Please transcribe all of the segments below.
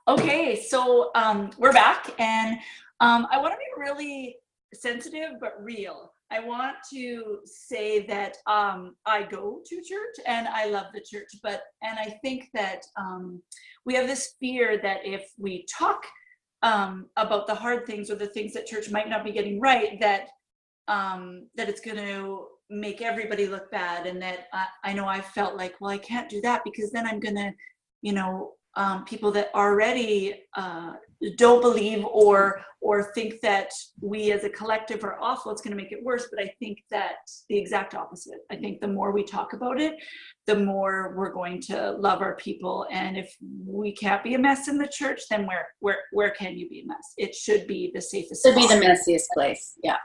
Okay, so we're back, and I want to be really sensitive but real. I want to say that I go to church and I love the church, and I think that we have this fear that if we talk about the hard things or the things that church might not be getting right, that it's going to make everybody look bad, and that I know I felt like, well, I can't do that because then I'm going to, you know, people that already don't believe or think that we as a collective are awful, it's going to make it worse. But I think that the exact opposite. I think the more we talk about it, the more we're going to love our people. And if we can't be a mess in the church, then where can you be a mess? It should be the safest. Should be the messiest place. Yeah.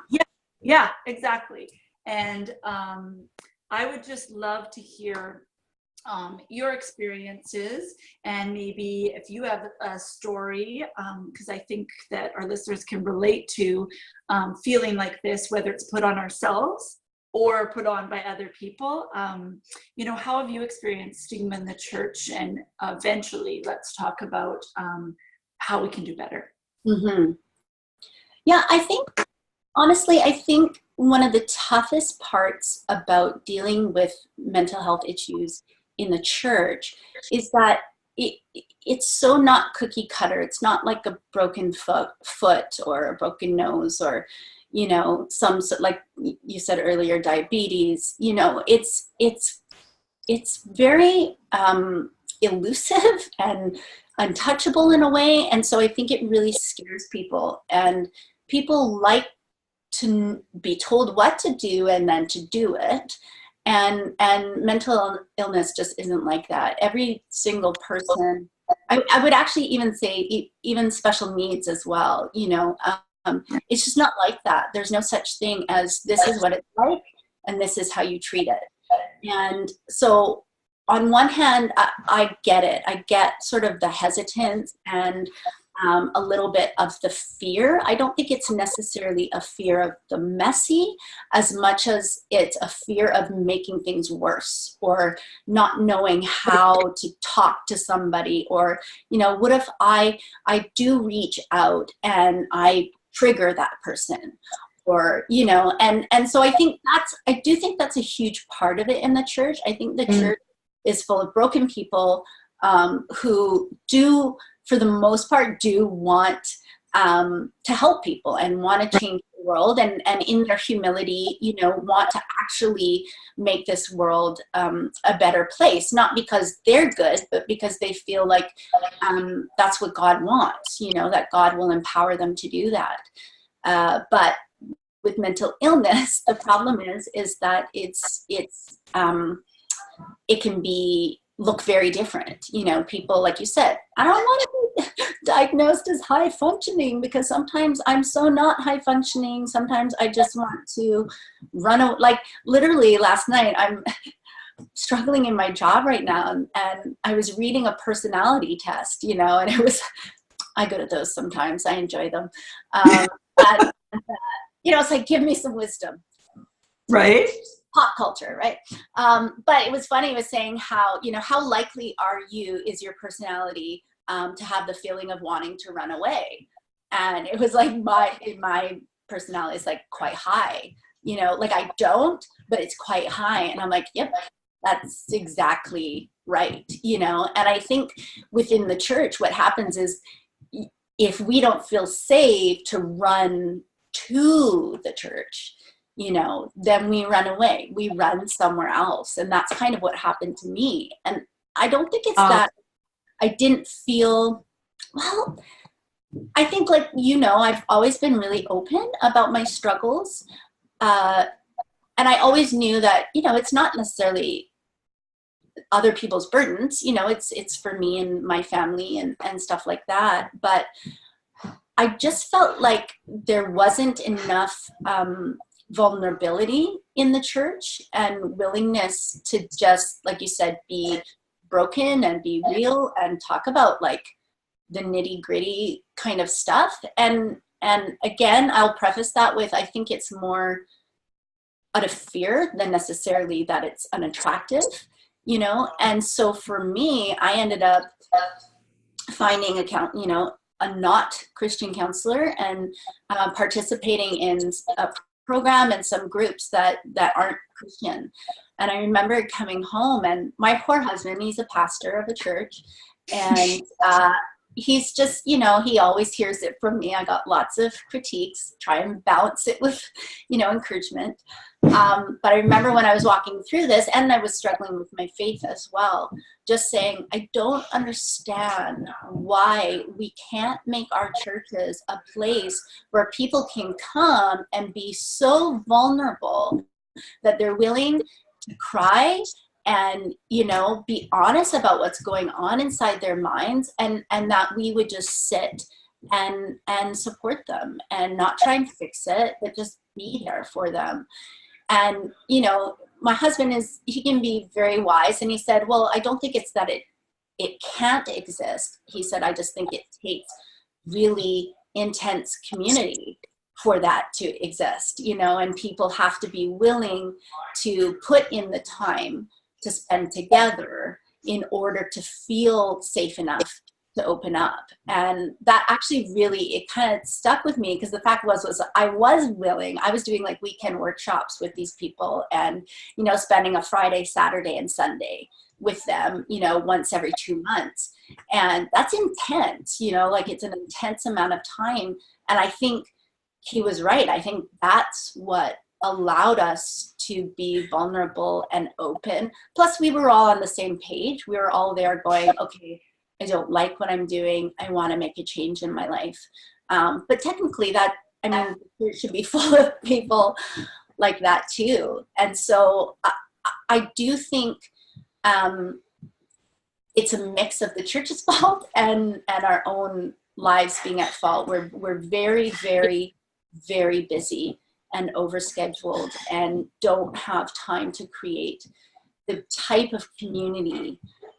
Yeah, exactly. And I would just love to hear your experiences, and maybe if you have a story, because I think that our listeners can relate to feeling like this, whether it's put on ourselves or put on by other people. How have you experienced stigma in the church? And eventually, let's talk about how we can do better. Mm-hmm. Yeah, honestly, I think one of the toughest parts about dealing with mental health issues in the church is that it's so not cookie cutter. It's not like a broken foot or a broken nose, or some, like you said earlier, diabetes. It's very elusive and untouchable in a way, and so I think it really scares people, and people like to be told what to do and then to do it. And mental illness just isn't like that. Every single person, I would actually even say even special needs as well, it's just not like that. There's no such thing as this is what it's like and this is how you treat it. And so on one hand, I get it. I get sort of the hesitance and a little bit of the fear. I don't think it's necessarily a fear of the messy as much as it's a fear of making things worse, or not knowing how to talk to somebody, or, what if I do reach out and I trigger that person, or, and so I do think that's a huge part of it in the church. I think the church is full of broken people who do, for the most part, do want to help people and want to change the world, and in their humility, want to actually make this world a better place, not because they're good, but because they feel like that's what God wants, that God will empower them to do that. But with mental illness, the problem is that it can look very different. People, like you said, I don't want to be diagnosed as high functioning, because sometimes I'm so not high functioning. Sometimes I just want to run away. Like literally last night, I'm struggling in my job right now, and I was reading a personality test, and I go to those sometimes. I enjoy them. It's like, give me some wisdom. Right. Pop culture, right? But it was funny. It was saying how likely is your personality to have the feeling of wanting to run away? And it was like my personality is like quite high, like I don't, but it's quite high. And I'm like, yep, that's exactly right. And I think within the church, what happens is if we don't feel safe to run to the church, then we run away. We run somewhere else. And that's kind of what happened to me. And I don't think it's that I didn't feel, well, I think I've always been really open about my struggles. And I always knew that, it's not necessarily other people's burdens, it's for me and my family and stuff like that. But I just felt like there wasn't enough vulnerability in the church and willingness to just, like you said, be broken and be real and talk about like the nitty gritty kind of stuff. And again, I'll preface that with, I think it's more out of fear than necessarily that it's unattractive, And so for me, I ended up finding a not Christian counselor and participating in a program and some groups that aren't Christian. And I remember coming home, and my poor husband, he's a pastor of a church, and he's just, he always hears it from me. I got lots of critiques, try and balance it with, encouragement. But I remember when I was walking through this, and I was struggling with my faith as well, just saying, I don't understand why we can't make our churches a place where people can come and be so vulnerable that they're willing to cry and, be honest about what's going on inside their minds, and that we would just sit and support them and not try and fix it, but just be there for them. And, my husband he can be very wise. And he said, well, I don't think it's that it can't exist. He said, I just think it takes really intense community for that to exist, and people have to be willing to put in the time to spend together in order to feel safe enough to open up. And that actually really, it kind of stuck with me, because the fact was I was willing. I was doing like weekend workshops with these people, and spending a Friday, Saturday, and Sunday with them, once every 2 months. And that's intense, like it's an intense amount of time. And I think he was right. I think that's what allowed us to be vulnerable and open. Plus, we were all on the same page. We were all there going, okay, I don't like what I'm doing. I want to make a change in my life. But technically it should be full of people like that too. And so I do think it's a mix of the church's fault and our own lives being at fault. We're very, very, very busy and overscheduled and don't have time to create the type of community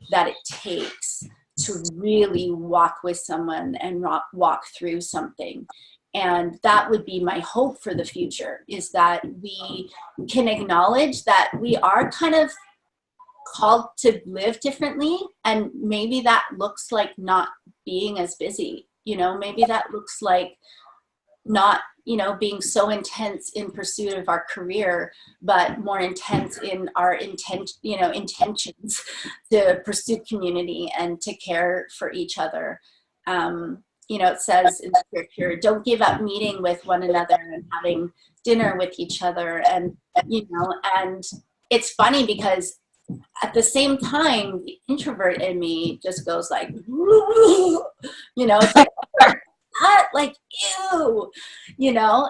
that it takes to really walk with someone and walk through something. And that would be my hope for the future, is that we can acknowledge that we are kind of called to live differently. And maybe that looks like not being as busy, maybe that looks like not, being so intense in pursuit of our career, but more intense in our intentions to pursue community and to care for each other. It says in scripture, don't give up meeting with one another and having dinner with each other. And, and it's funny because at the same time, the introvert in me just goes like, it's like, like, ew,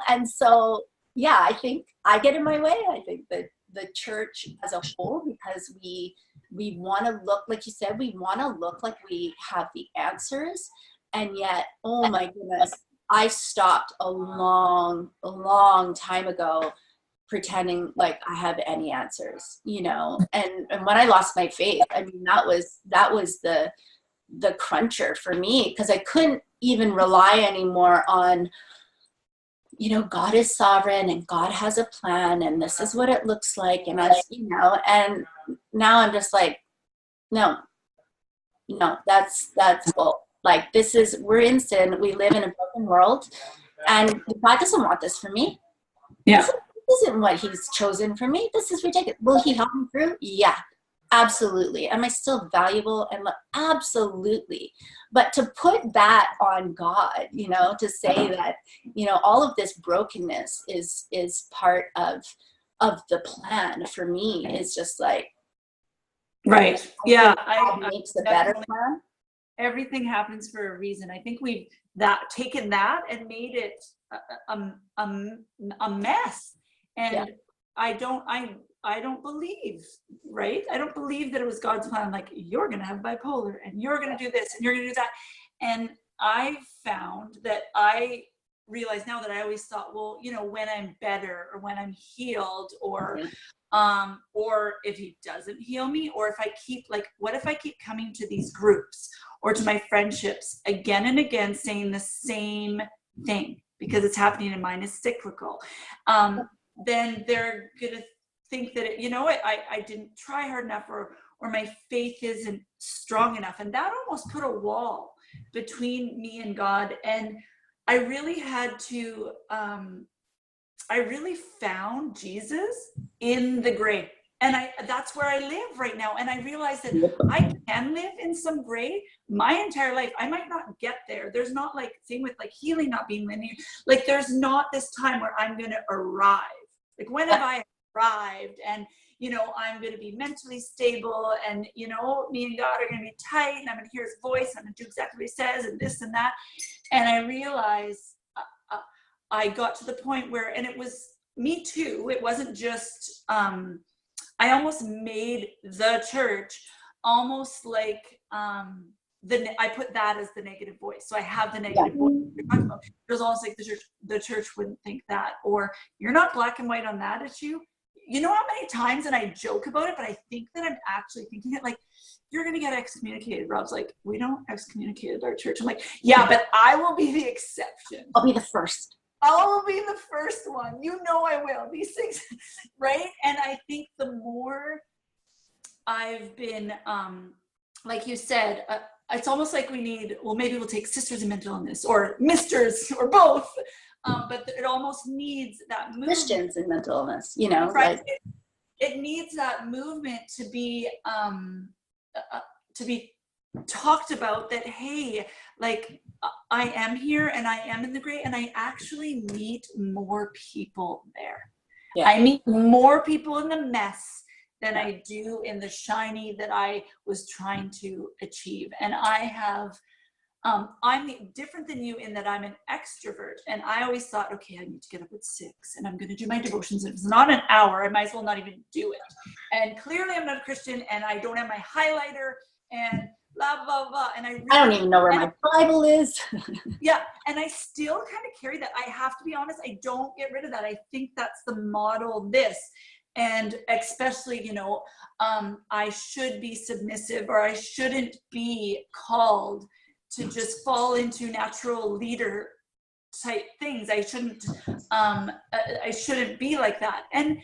and so, yeah, I think I get in my way. I think that the church as a whole, because we want to look, like you said, we want to look like we have the answers. And yet, oh my goodness, I stopped a long time ago pretending like I have any answers, and when I lost my faith, I mean, that was the cruncher for me, because I couldn't even rely anymore on, God is sovereign and God has a plan and this is what it looks like. And and now I'm just like, no, that's bull. Like, we're in sin. We live in a broken world, and God doesn't want this for me. Yeah. This isn't what he's chosen for me. This is ridiculous. Will he help me through? Yeah. Absolutely. Am I still valuable? And absolutely. But to put that on God, to say that, all of this brokenness is part of the plan, for me is just like, right. Yeah. I makes a better plan. Everything happens for a reason. I think we've taken that and made it a mess. And yeah. I don't believe, right? I don't believe that it was God's plan. Like, you're going to have bipolar and you're going to do this and you're going to do that. And I found that I realize now that I always thought, well, when I'm better or when I'm healed, or if he doesn't heal me, or if I keep, like, what if I keep coming to these groups or to my friendships again and again, saying the same thing because it's happening and mine is cyclical. Then they're going to think that, I didn't try hard enough, or or my faith isn't strong enough. And that almost put a wall between me and God. And I really had to, I really found Jesus in the gray. And that's where I live right now. And I realized that I can live in some gray my entire life. I might not get there. There's not like, same with like healing not being linear. Like there's not this time where I'm going to arrive. Like when have I arrived? And, you know, I'm going to be mentally stable and, you know, me and God are going to be tight and I'm going to hear his voice. And I'm going to do exactly what he says and this and that. And I realized I got to the point where, and it was me too. It wasn't just, I almost made the church almost like I put that as the negative voice. So I have the negative voice you're talking about. It was almost like the church wouldn't think that, or you're not black and white on that issue. You know how many times, and I joke about it, but I think that I'm actually thinking it, like, you're going to get excommunicated. Rob's like, we don't excommunicate our church. I'm like, yeah, but I will be the exception. I'll be the first. I'll be the first one. You know I will. These things, right? And I think the more I've been, like you said, it's almost like we need, well, maybe we'll take sisters in mental illness or misters or both. But it almost needs that movement. Christians in mental illness, you know, right? like it needs that movement to be talked about, that, hey, like I am here and I am in the gray, and I actually meet more people there. Yeah. I meet more people in the mess than I do in the shiny that I was trying to achieve. And I have, I'm different than you in that I'm an extrovert. And I always thought, okay, I need to get up at 6 and I'm going to do my devotions. If it's not an hour, I might as well not even do it. And clearly I'm not a Christian and I don't have my highlighter and blah, blah, blah. And I don't even know where my Bible is. Yeah. And I still kind of carry that. I have to be honest. I don't get rid of that. I think that's the model this. And especially, you know, I should be submissive, or I shouldn't be called to just fall into natural leader type things. I shouldn't be like that. And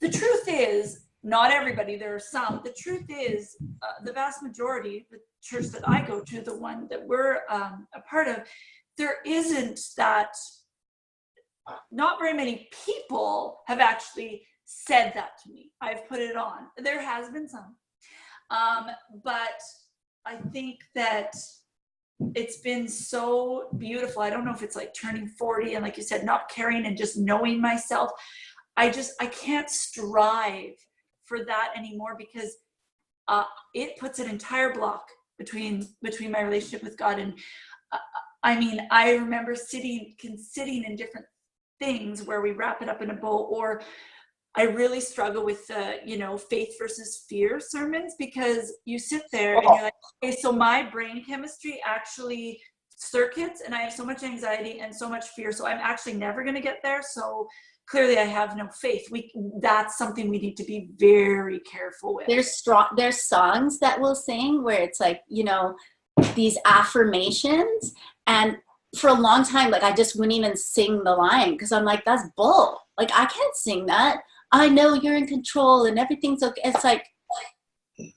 the truth is, not everybody, there are some. The truth is, the vast majority, the church that I go to, the one that we're a part of, there isn't that, not very many people have actually said that to me. I've put it on. There has been some. But I think that it's been so beautiful. I don't know if it's like turning 40 and, like you said, not caring and just knowing myself. I can't strive for that anymore, because it puts an entire block between my relationship with God. And I mean, I remember sitting in different things where we wrap it up in a bow, or I really struggle with you know, faith versus fear sermons, because you sit there and you're like, okay, so my brain chemistry actually circuits and I have so much anxiety and so much fear, so I'm actually never going to get there. So clearly I have no faith. That's something we need to be very careful with. There's songs that we'll sing where it's like, you know, these affirmations, and for a long time, like, I just wouldn't even sing the line because I'm like, that's bull. Like, I can't sing that. I know you're in control and everything's okay. It's like,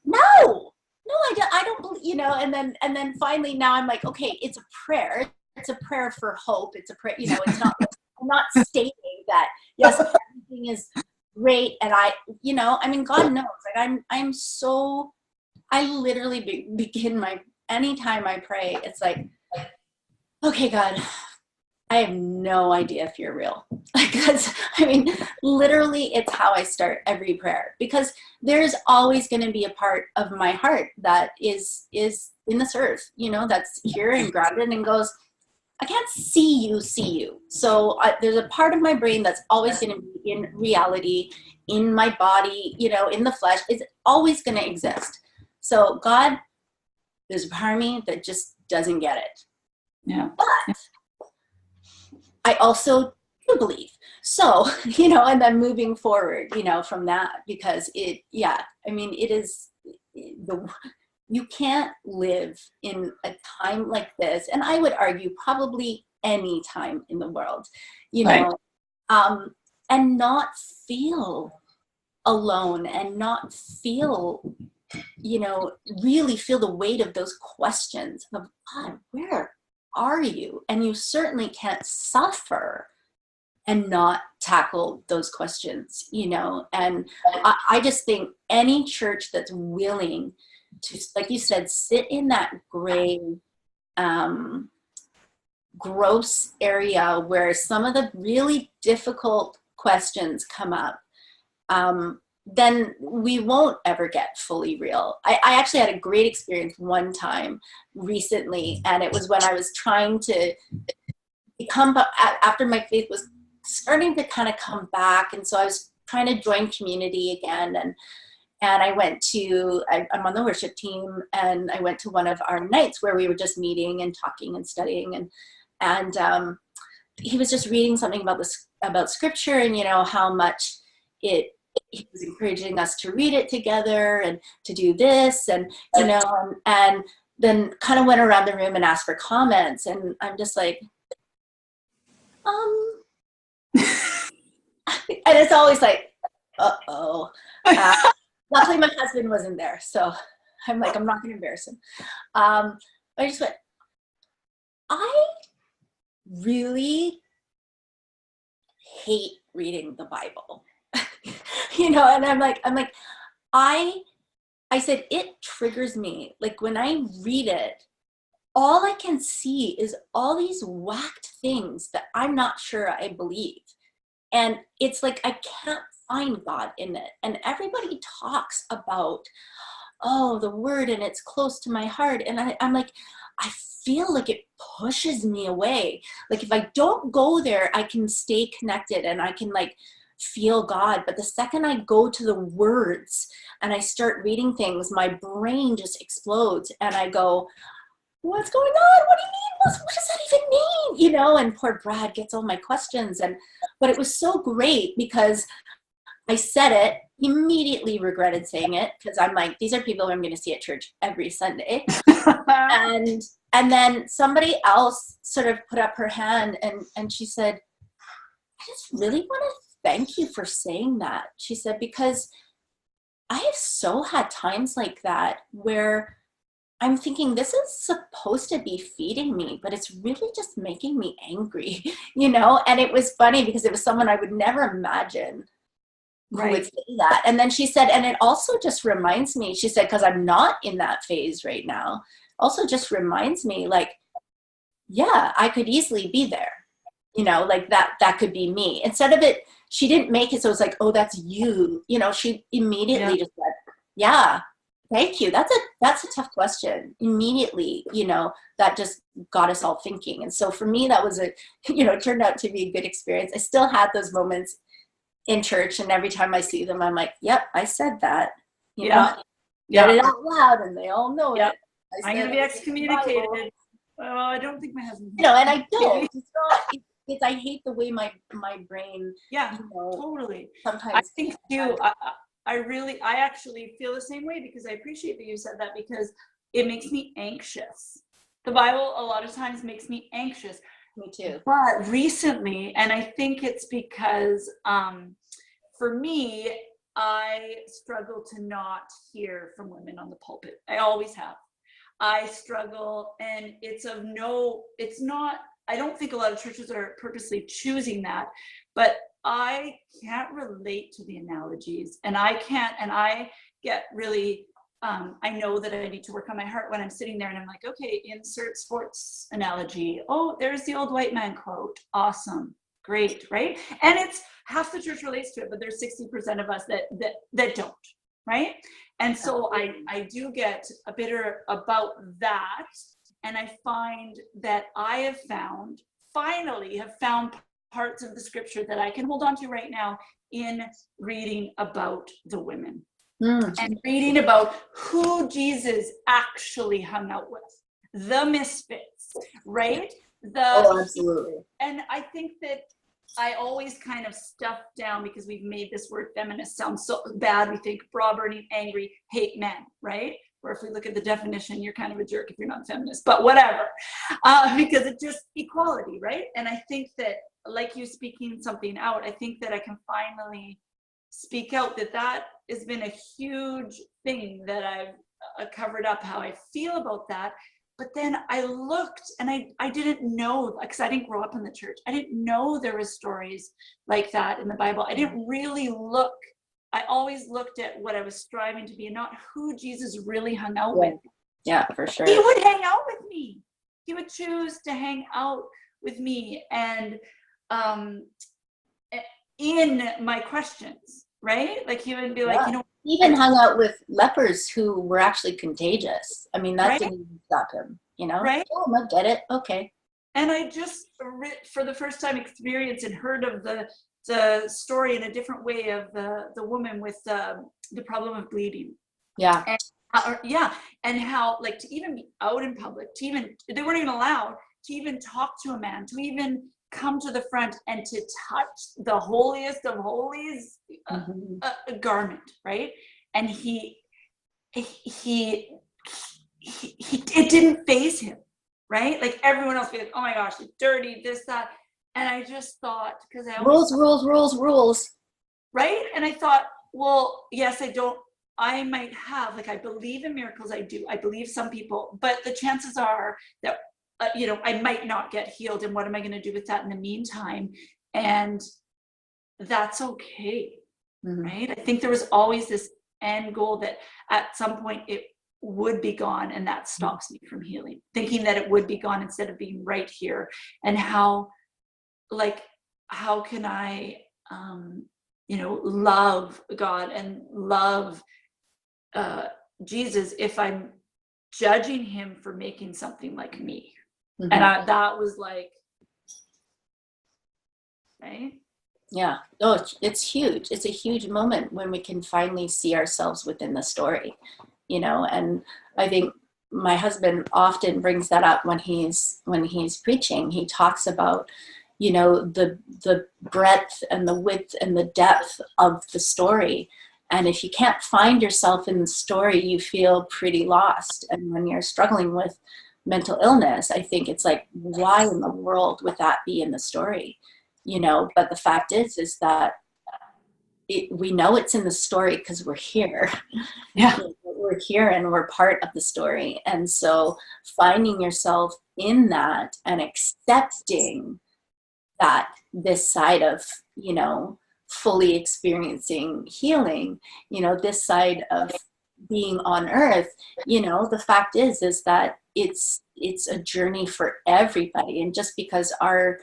no, I don't believe, you know. And then finally now I'm like, okay, it's a prayer. It's a prayer for hope. It's a prayer, you know. It's not. I'm not stating that yes, everything is great, and I, you know, I mean, God knows. Like, I literally begin anytime I pray, it's like, okay, God, I have no idea if you're real. Because, I mean, literally, it's how I start every prayer. Because there's always going to be a part of my heart that is in this earth, you know, that's here and grounded and goes, I can't see you. So there's a part of my brain that's always going to be in reality, in my body, you know, in the flesh. It's always going to exist. So God, there's a part of me that just doesn't get it. Yeah. But I also do believe. So, you know, and then moving forward, you know, from that, because it is you can't live in a time like this. And I would argue probably any time in the world, you know, and not feel alone and not feel really feel the weight of those questions of, God, where are you? And you certainly can't suffer and not tackle those questions, and I just think any church that's willing to, like you said, sit in that gray, gross area where some of the really difficult questions come up, then we won't ever get fully real. I actually had a great experience one time recently, and it was when I was trying to become, after my faith was starting to kind of come back, and so I was trying to join community again, and I went to, I'm on the worship team, and I went to one of our nights where we were just meeting and talking and studying, and he was just reading something about scripture, and how much he was encouraging us to read it together and to do this, and and then kind of went around the room and asked for comments, and I'm just like, and it's always like, uh-oh. Luckily my husband wasn't there, so I'm like, I'm not going to embarrass him. I just went, I really hate reading the Bible. And I'm like, I said, it triggers me. Like, when I read it, all I can see is all these whacked things that I'm not sure I believe. And it's like, I can't find God in it. And everybody talks about, the word, and it's close to my heart. And I'm like, I feel like it pushes me away. Like, if I don't go there, I can stay connected and I can like feel God. But the second I go to the words and I start reading things, my brain just explodes and I go, what's going on? What do you mean? What does that even mean? And poor Brad gets all my questions. But it was so great because I said it, immediately regretted saying it, because I'm like, these are people I'm going to see at church every Sunday. and then somebody else sort of put up her hand and she said, I just really want to thank you for saying that. She said, because I have so had times like that where I'm thinking, this is supposed to be feeding me, but it's really just making me angry, And it was funny because it was someone I would never imagine who would say that. And then she said, and it also just reminds me, she said, because I'm not in that phase right now, also just reminds me, like, yeah, I could easily be there, like that could be me. Instead of it, she didn't make it so it's like, oh, that's you. She immediately just said, yeah, thank you. That's a tough question. Immediately, that just got us all thinking. And so for me, that was it turned out to be a good experience. I still had those moments in church, and every time I see them, I'm like, yep, I said that. Get it out loud, and they all know it. I'm going to be excommunicated. Well, I don't think my husband. And I don't. It's I hate the way my brain. Yeah, totally. Sometimes I think too. I actually feel the same way, because I appreciate that you said that, because it makes me anxious. The Bible a lot of times makes me anxious. Me too. But recently, and I think it's because for me, I struggle to not hear from women on the pulpit. I always have. I struggle, and it's not, I don't think a lot of churches are purposely choosing that, but I can't relate to the analogies, and I get really, I know that I need to work on my heart when I'm sitting there and I'm like, okay, insert sports analogy. Oh, there's the old white man quote. Awesome. Great. Right. And it's half the church relates to it, but there's 60% of us that don't. Right. And so I do get a bitter about that. And I find that I finally have found parts of the scripture that I can hold on to right now in reading about the women. And reading about who Jesus actually hung out with, the misfits, right? Absolutely. And I think that I always kind of stuff down, because we've made this word feminist sound so bad. We think bra burning, angry, hate men, right? Or if we look at the definition, you're kind of a jerk if you're not feminist, but whatever, because it's just equality, right? And I think that, like you speaking something out, I think that I can finally speak out that has been a huge thing that I've covered up, how I feel about that. But then I looked and I didn't know, because I didn't grow up in the church. I didn't know there was stories like that in the Bible. I didn't really look. I always looked at what I was striving to be and not who Jesus really hung out with. Yeah, for sure. He would hang out with me. He would choose to hang out with me and in my questions, right? Like he would be like, you know, he even hung out with lepers who were actually contagious. I mean, that right? didn't even stop him, you know? Right. Oh, I get it. Okay. And I just, for the first time, experienced and heard of the story in a different way of the woman with the problem of bleeding. Yeah. And, and how, like, to even be out in public, to even, they weren't even allowed to even talk to a man, to even come to the front and to touch the holiest of holies garment, right? And it didn't faze him, right? Like everyone else be like, oh my gosh, it's dirty, this, that. And I just thought, because I rules, right? And I thought, well, yes, I might have, like, I believe in miracles, I do. I believe some people, but the chances are that, I might not get healed. And what am I going to do with that in the meantime? And that's okay, right? I think there was always this end goal that at some point it would be gone, and that stops me from healing, thinking that it would be gone instead of being right here. And how can I love God and love Jesus if I'm judging him for making something like me? And that was like, right? Yeah. Oh, it's huge. It's a huge moment when we can finally see ourselves within the story, and I think my husband often brings that up when he's preaching. He talks about, the breadth and the width and the depth of the story. And if you can't find yourself in the story, you feel pretty lost. And when you're struggling with mental illness, I think it's like, why in the world would that be in the story? But the fact is that we know it's in the story because we're here. Yeah. We're here and we're part of the story. And so finding yourself in that and accepting that this side of, fully experiencing healing, this side of being on earth, the fact is that it's a journey for everybody. And just because our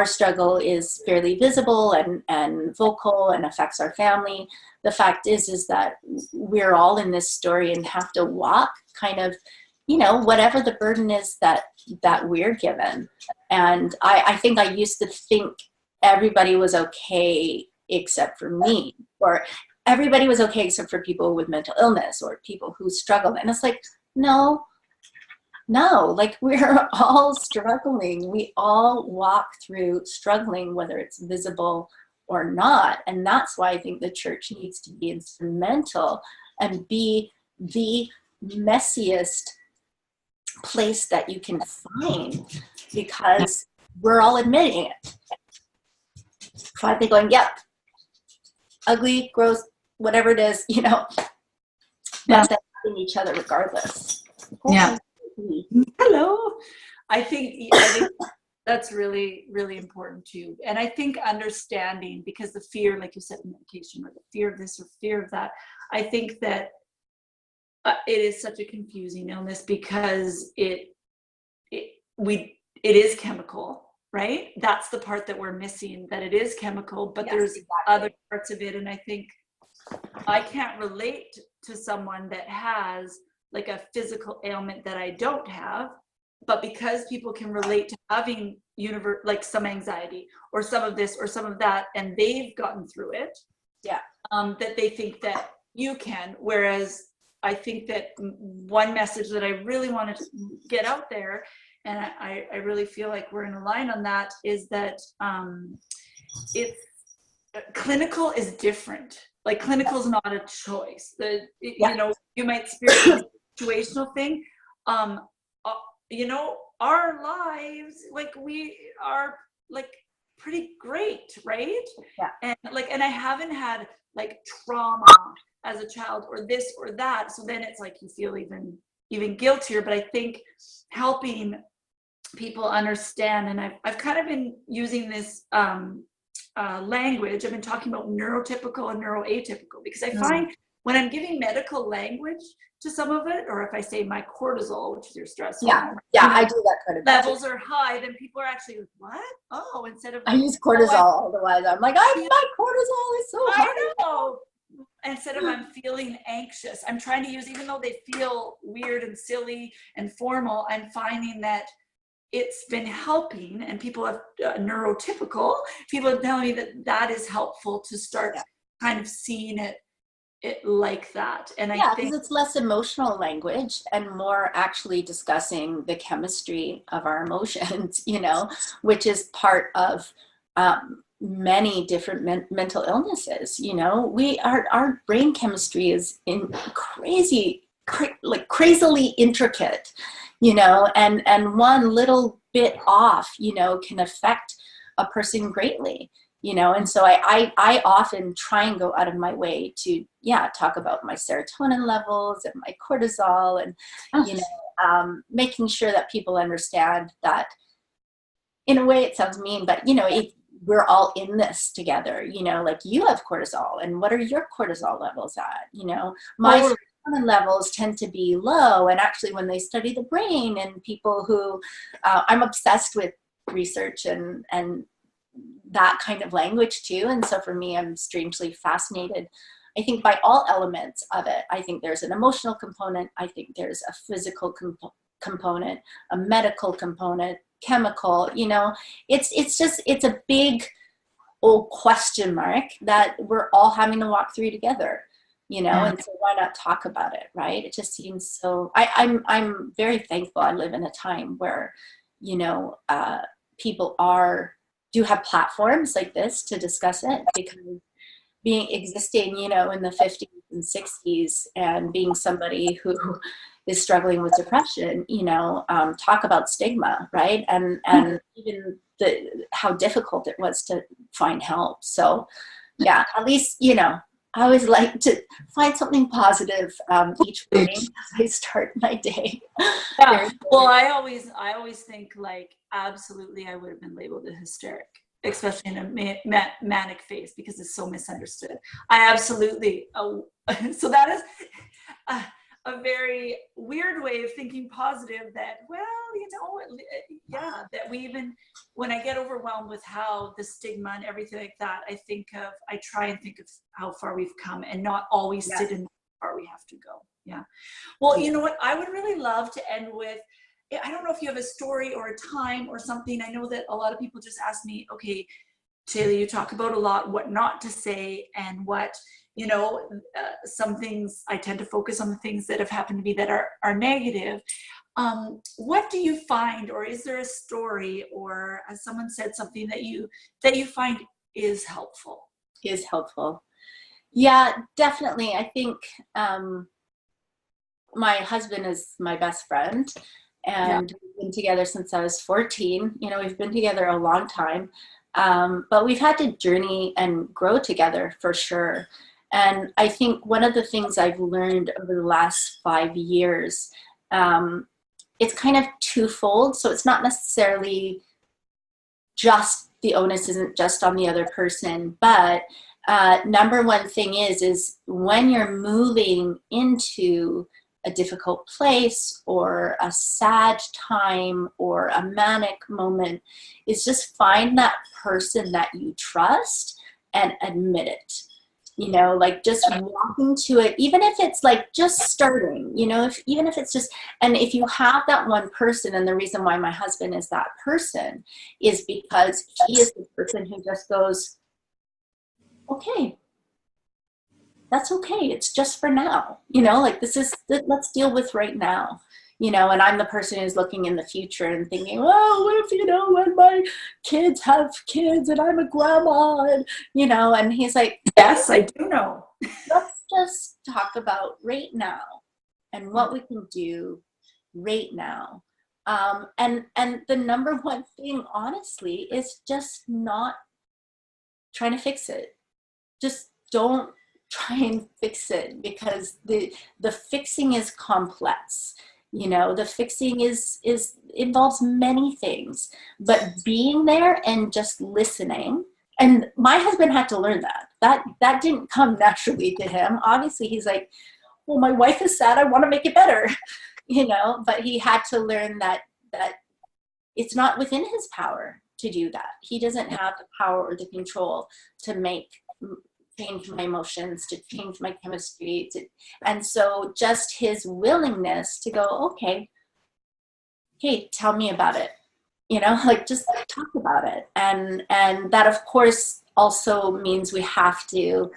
struggle is fairly visible and vocal and affects our family, the fact is that we're all in this story and have to walk kind of, whatever the burden is that we're given. And I think I used to think everybody was okay except for me, or everybody was okay except for people with mental illness or people who struggle. And it's like, no, like we're all struggling. We all walk through struggling, whether it's visible or not. And that's why I think the church needs to be instrumental and be the messiest place that you can find, because we're all admitting it. Finally going, yep, ugly, gross, whatever it is, but then loving each other regardless. Yeah. Hello. I think that's really, really important too. And I think understanding, because the fear, like you said, in medication, or the fear of this or fear of that, I think that it is such a confusing illness because it is chemical, right? That's the part that we're missing, that it is chemical, but there's other parts of it. And I think I can't relate to someone that has like a physical ailment that I don't have, but because people can relate to having like some anxiety or some of this or some of that, and they've gotten through it, that they think that you can. Whereas I think that one message that I really wanted to get out there, and I really feel like we're in a line on that, is that it's clinical is different. Like clinical is not a choice. You might experience a situational thing. Our lives, like we are, like pretty great, right? Yeah. And I haven't had like trauma as a child or this or that. So then it's like you feel even guiltier. But I think helping people understand, and I've kind of been using this language. I've been talking about neurotypical and neuroatypical, because I find when I'm giving medical language to some of it, or if I say my cortisol, which is your stress hormone, I do that kind of levels are high, then people are actually like, what? Oh, instead of I use cortisol, otherwise I'm like, my cortisol is so high. I know. Instead of I'm feeling anxious, I'm trying to use, even though they feel weird and silly and formal, I'm finding that it's been helping, and people have neurotypical people are telling me that that is helpful to start kind of seeing it like that. And I think because it's less emotional language and more actually discussing the chemistry of our emotions, which is part of many different mental illnesses. Our brain chemistry is crazily intricate, and one little bit off, can affect a person greatly. And so I often try and go out of my way to, talk about my serotonin levels and my cortisol, and, making sure that people understand that, in a way it sounds mean, but, we're all in this together, like you have cortisol, and what are your cortisol levels at? My serotonin levels tend to be low, and actually when they study the brain and people who, I'm obsessed with research and that kind of language too. And so for me, I'm strangely fascinated, I think, by all elements of it. I think there's an emotional component. I think there's a physical component, a medical component, chemical, it's a big old question mark that we're all having to walk through together, and so why not talk about it, right? It just seems so, I'm very thankful I live in a time where, people do have platforms like this to discuss it, because existing, in the 50s and 60s and being somebody who is struggling with depression, talk about stigma, right? And even how difficult it was to find help. So at least, I always like to find something positive each morning as I start my day. Yeah. Well, I always think like, absolutely, I would have been labeled a hysteric, especially in a manic phase, because it's so misunderstood. I absolutely. So that is a very weird way of thinking positive. That, well, that we even, when I get overwhelmed with how the stigma and everything like that, I try and think of how far we've come, and not always sit in how far we have to go. Yeah. Well, you know what? I would really love to end with, I don't know if you have a story or a time or something. I know that a lot of people just ask me, okay, Taylor, you talk about a lot what not to say, and what, some things I tend to focus on the things that have happened to me that are negative. What do you find, or is there a story, or has someone said something that you find is helpful? Yeah, definitely. I think my husband is my best friend, and we've been together since I was 14. We've been together a long time, but we've had to journey and grow together for sure. And I think one of the things I've learned over the last 5 years, it's kind of twofold. So it's not necessarily just, the onus isn't just on the other person, but number one thing is when you're moving into a difficult place or a sad time or a manic moment, is just find that person that you trust and admit it. Like just walking to it, even if it's like just starting, even if it's just, and if you have that one person, and the reason why my husband is that person is because he is the person who just goes, okay, that's okay. It's just for now, like let's deal with right now, and I'm the person who's looking in the future and thinking, well, what if, when my kids have kids and I'm a grandma, and, and he's like, yes, I do know. Let's just talk about right now and what we can do right now And the number one thing, honestly, is just not trying to fix it. Just don't try and fix it, because the fixing is complex. The fixing is involves many things, but being there and just listening. And my husband had to learn that didn't come naturally to him. Obviously, he's like, well, my wife is sad, I want to make it better. But he had to learn that it's not within his power to do that. He doesn't have the power or the control to change my emotions, to change my chemistry. And so just his willingness to go, okay, hey, tell me about it. Like, just talk about it. And that, of course, also means we have to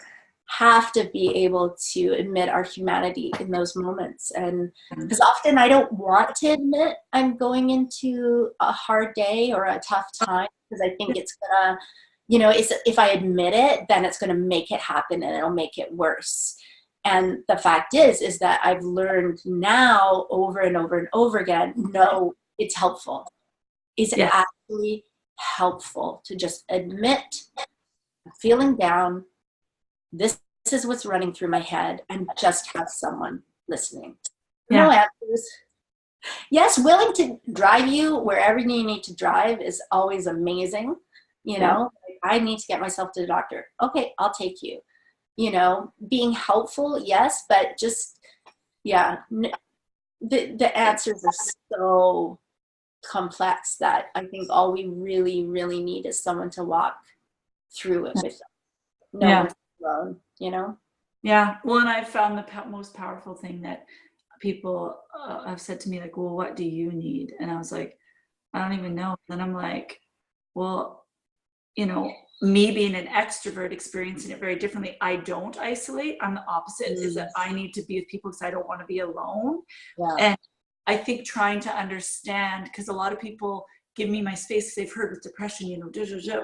be able to admit our humanity in those moments. And because often I don't want to admit I'm going into a hard day or a tough time, because I think it's gonna, if I admit it, then it's gonna make it happen and it'll make it worse. And the fact is that I've learned now over and over and over again, no, it's helpful. It's actually helpful to just admit I'm feeling down. This is what's running through my head, and just have someone listening. No answers. Yes, willing to drive you wherever you need to drive is always amazing. Like, I need to get myself to the doctor. Okay, I'll take you. Being helpful, yes, but just, the answers are so complex that I think all we really, really need is someone to walk through it with us. No one's alone, Yeah. Well, and I've found the most powerful thing that people have said to me, like, well, what do you need? And I was like, I don't even know. And then I'm like, well, me being an extrovert, experiencing it very differently, I don't isolate. I'm the opposite, is that I need to be with people because I don't want to be alone. And I think trying to understand, because a lot of people give me my space, they've heard with depression,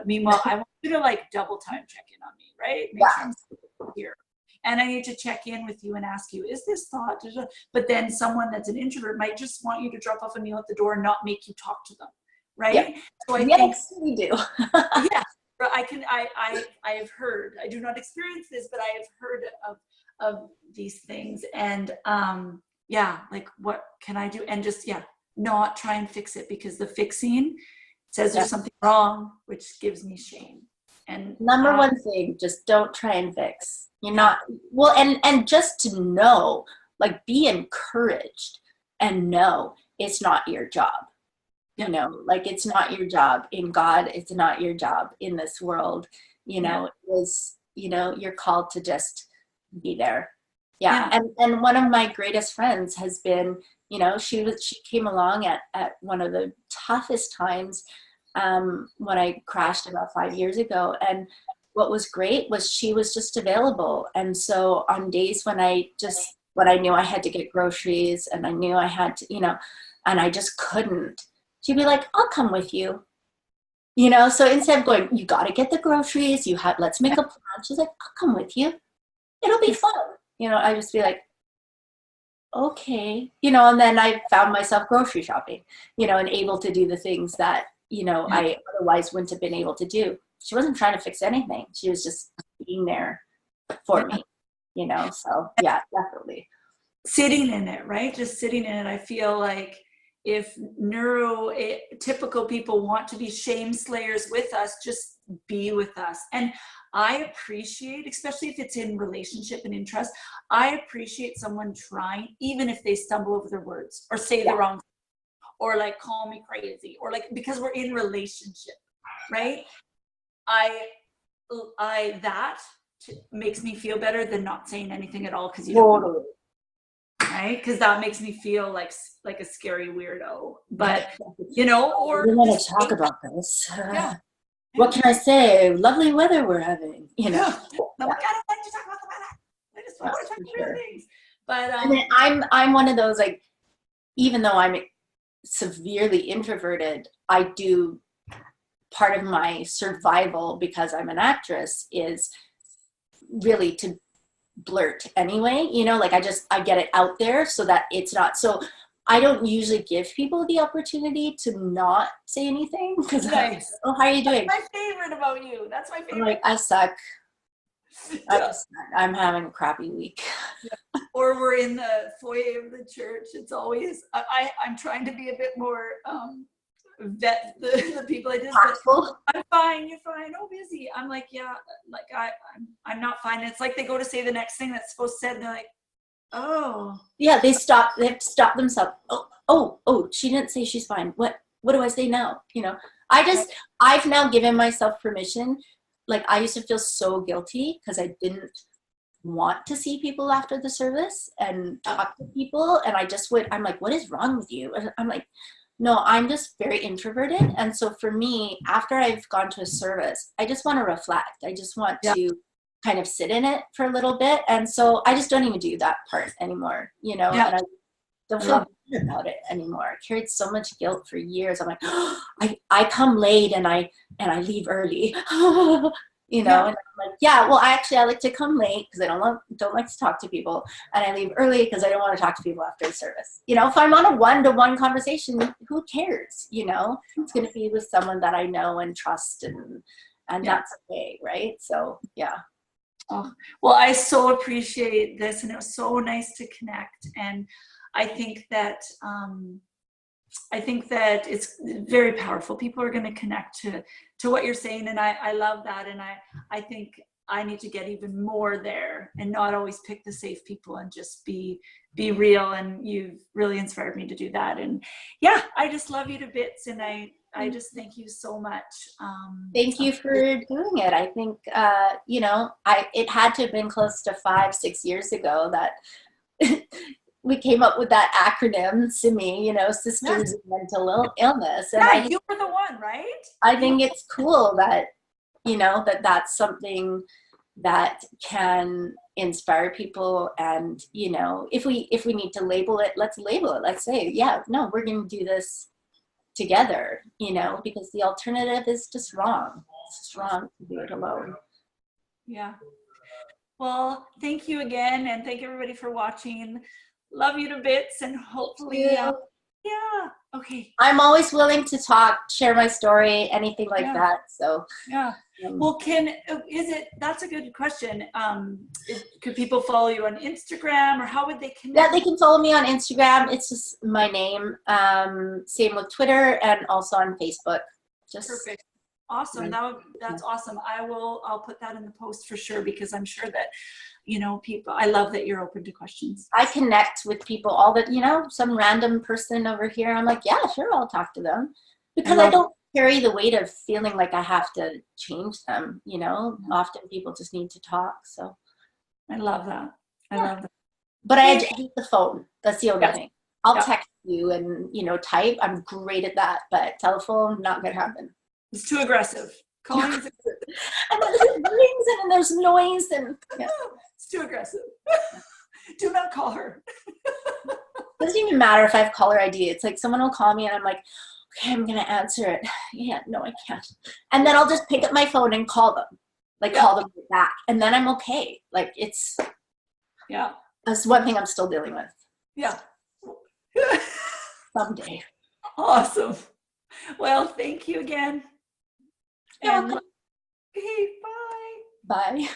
meanwhile I want you to like double time check in on me, right? Make sure I'm still here. And I need to check in with you and ask you, is this thought? But then someone that's an introvert might just want you to drop off a meal at the door and not make you talk to them, right? So I think we do. I have heard, I do not experience this, but I have heard of these things. And like, what can I do? And just not try and fix it, because the fixing says there's something wrong, which gives me shame. And number one thing, just don't try and fix. You're not and just to know, like, be encouraged and know it's not your job. Like, it's not your job in God, it's not your job in this world. It was, you're called to just be there. And one of my greatest friends has been, she came along at one of the toughest times when I crashed about 5 years ago. And what was great was she was just available. And so on days when I knew I had to get groceries and I knew I had to, and I just couldn't, she'd be like, I'll come with you. So instead of going, you got to get the groceries, let's make a plan. She's like, I'll come with you. It'll be fun. I just be like, okay, and then I found myself grocery shopping, and able to do the things that, I otherwise wouldn't have been able to do. She wasn't trying to fix anything. She was just being there for me, so definitely. Sitting in it, right? Just sitting in it. I feel like if neurotypical people want to be shame slayers with us, just be with us. And I appreciate, especially if it's in relationship and in trust, I appreciate someone trying, even if they stumble over their words or say the wrong thing, or like call me crazy, or like, because we're in relationship, right? That makes me feel better than not saying anything at all, because you don't know. Right? Because that makes me feel like a scary weirdo. But or we want to talk about this. What can I say? Lovely weather we're having. I'm like, I don't like to talk about the weather. I just want to talk about real things. But I'm one of those, like, even though I'm severely introverted, I do, part of my survival, because I'm an actress, is really to blurt anyway, like I get it out there so that it's not so. I don't usually give people the opportunity to not say anything because Nice. oh, how are you doing? My favorite about you. That's my I'm favorite. like, I suck. Yeah. I'm having a crappy week. Or we're in the foyer of the church. It's always, I'm trying to be a bit more vet the people I just, I'm fine, you're fine, oh busy. I'm like, yeah, like I'm not fine. It's like they go to say the next thing that's supposed to say, and they're like, oh. Yeah, they have to stop themselves. Oh, she didn't say she's fine. What do I say now? I've now given myself permission. Like, I used to feel so guilty because I didn't want to see people after the service and talk to people. And I'm like, what is wrong with you? And I'm like, no, I'm just very introverted. And so for me, after I've gone to a service, I just want to reflect. I just want to kind of sit in it for a little bit. And so I just don't even do that part anymore, and I don't feel good about it anymore. I carried so much guilt for years. I'm like, oh, I come late and I leave early, and I'm like, yeah, well, I like to come late because I don't like to talk to people, and I leave early because I don't want to talk to people after the service. If I'm on a one-to-one conversation, who cares? It's going to be with someone that I know and trust, and that's okay, right? So yeah. Oh, well, I so appreciate this, and it was so nice to connect. And I think that it's very powerful. People are going to connect to what you're saying, and I love that. And I think I need to get even more there and not always pick the safe people and just be real. And you've really inspired me to do that. And yeah, I just love you to bits, and I just thank you so much. Thank you for doing it. I think, it had to have been close to 5-6 years ago that we came up with that acronym, SIMI, Sisters of Mental Illness. And you were the one, right? I think it's cool that, that's something that can inspire people. And, if we need to label it, let's label it. Let's say, no, we're going to do this together, because the alternative is just wrong. It's just wrong to do it alone. Yeah. Well, thank you again, and thank everybody for watching. Love you to bits, and hopefully, okay. I'm always willing to talk, share my story, anything like that. So well, that's a good question. Could people follow you on Instagram, or how would they connect? Yeah, they can follow me on Instagram. It's just my name. Same with Twitter, and also on Facebook. Perfect. Awesome. That's awesome. I'll put that in the post for sure, because I'm sure that, people, I love that you're open to questions. I connect with people all that, some random person over here. I'm like, yeah, sure, I'll talk to them, because I don't carry the weight of feeling like I have to change them. Often people just need to talk. So I love that. I love that. But I hate the phone. That's the only thing. I'll text you and, type. I'm great at that, but telephone, not going to happen. It's too aggressive. Calling is aggressive. And then it rings and then there's noise and it's too aggressive. Do not call her. Doesn't even matter if I have caller ID. It's like someone will call me and I'm like, okay, I'm gonna answer it. Yeah, no, I can't. And then I'll just pick up my phone and call them. Call them back. And then I'm okay. That's one thing I'm still dealing with. Yeah. Someday. Awesome. Well, thank you again. You're welcome. Okay, bye. Bye.